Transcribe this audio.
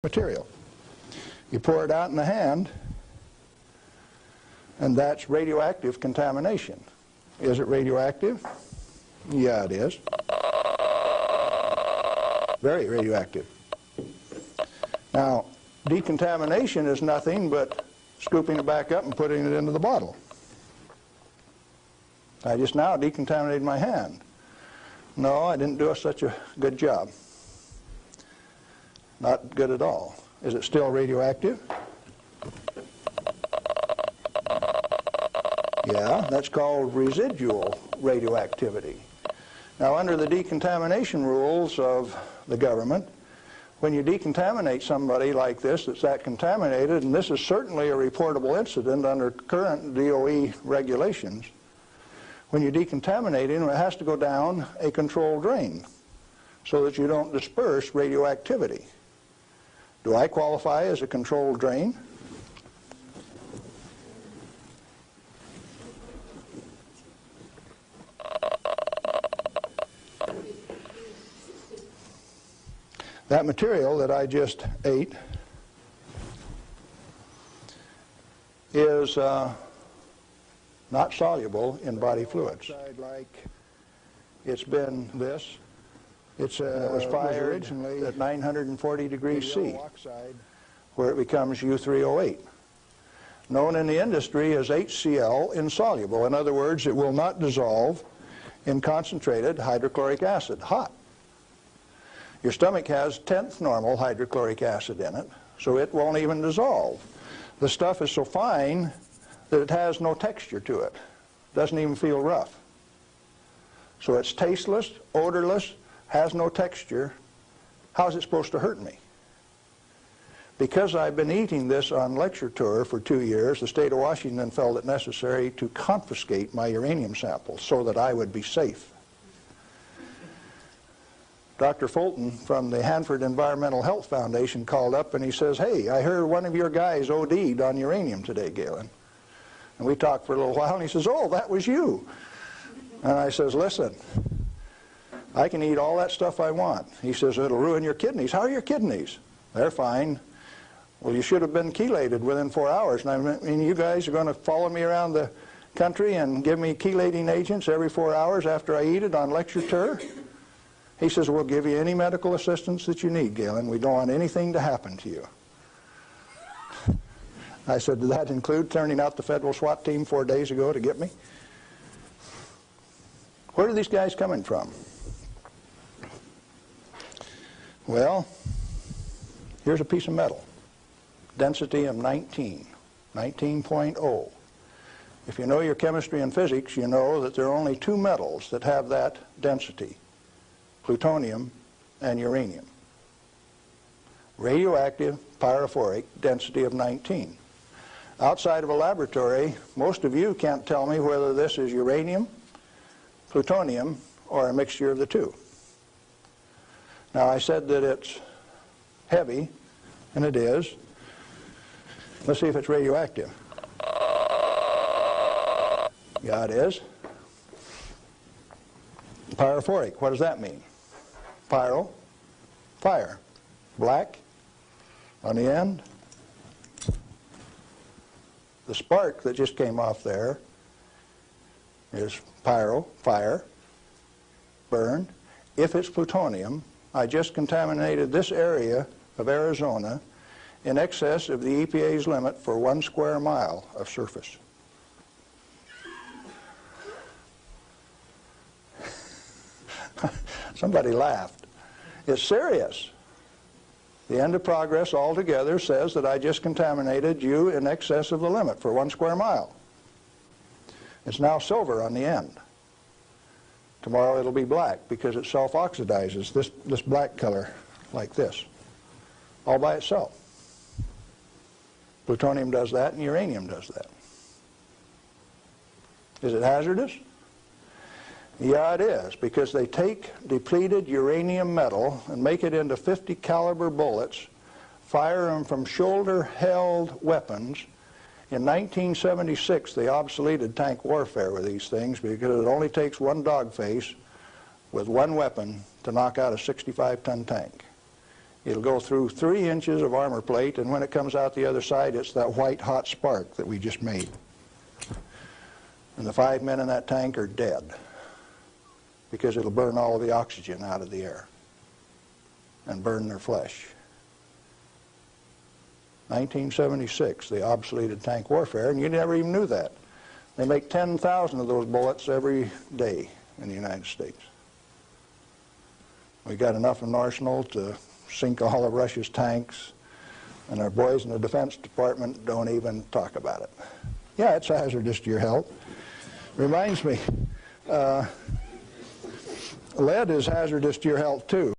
material. You pour it out in the hand, and that's radioactive contamination. Is it radioactive? Yeah, it is. Very radioactive. Now, decontamination is nothing but scooping it back up and putting it into the bottle. I just now decontaminated my hand. No, I didn't do such a good job. Not good at all. Is it still radioactive? Yeah, that's called residual radioactivity. Now, under the decontamination rules of the government, when you decontaminate somebody like this that's that contaminated, and this is certainly a reportable incident under current DOE regulations, when you decontaminate him, it has to go down a controlled drain so that you don't disperse radioactivity. Do I qualify as a controlled drain? That material that I just ate is not soluble in body fluids. Like it's been this. It was fired originally at 940 degrees C, where it becomes U3O8, known in the industry as HCl insoluble. In other words, it will not dissolve in concentrated hydrochloric acid, hot. Your stomach has 10th normal hydrochloric acid in it, so it won't even dissolve. The stuff is so fine that it has no texture to it. Doesn't even feel rough. So it's tasteless, odorless, has no texture. How's it supposed to hurt me? Because I've been eating this on lecture tour for 2 years, the state of Washington felt it necessary to confiscate my uranium samples so that I would be safe. Dr. Fulton from the Hanford Environmental Health Foundation called up and he says, "Hey, I heard one of your guys OD'd on uranium today, Galen." And we talked for a little while and he says, "Oh, that was you." And I says, "Listen, I can eat all that stuff I want." He says, "It'll ruin your kidneys." "How are your kidneys?" "They're fine." "Well, you should have been chelated within 4 hours. And I mean, you guys are going to follow me around the country and give me chelating agents every 4 hours after I eat it on lecture tour?" He says, "We'll give you any medical assistance that you need, Galen. We don't want anything to happen to you." I said, "Did that include turning out the federal SWAT team 4 days ago to get me?" Where are these guys coming from? Well, here's a piece of metal. Density of 19.0. If you know your chemistry and physics, you know that there are only two metals that have that density: plutonium and uranium. Radioactive, pyrophoric, density of 19. Outside of a laboratory, most of you can't tell me whether this is uranium, plutonium, or a mixture of the two. Now, I said that it's heavy, and it is. Let's see if it's radioactive. Yeah, it is. Pyrophoric, what does that mean? Pyro, fire. Black on the end. The spark that just came off there is pyro, fire, burned. If it's plutonium, I just contaminated this area of Arizona in excess of the EPA's limit for 1 square mile of surface. Somebody laughed. It's serious. The end of progress altogether says that I just contaminated you in excess of the limit for 1 square mile. It's now silver on the end. Tomorrow it'll be black because it self-oxidizes, this black color like this, all by itself. Plutonium does that and uranium does that. Is it hazardous? Yeah, it is, because they take depleted uranium metal and make it into 50 caliber bullets, fire them from shoulder-held weapons. In 1976, they obsoleted tank warfare with these things because it only takes one dog face with one weapon to knock out a 65-ton tank. It'll go through 3 inches of armor plate, and when it comes out the other side, it's that white hot spark that we just made. And the 5 men in that tank are dead because it'll burn all of the oxygen out of the air and burn their flesh. 1976, the obsoleted tank warfare, and you never even knew that. They make 10,000 of those bullets every day in the United States. We got enough in arsenal to sink all of Russia's tanks, and our boys in the Defense Department don't even talk about it. Yeah, it's hazardous to your health. Reminds me, lead is hazardous to your health too.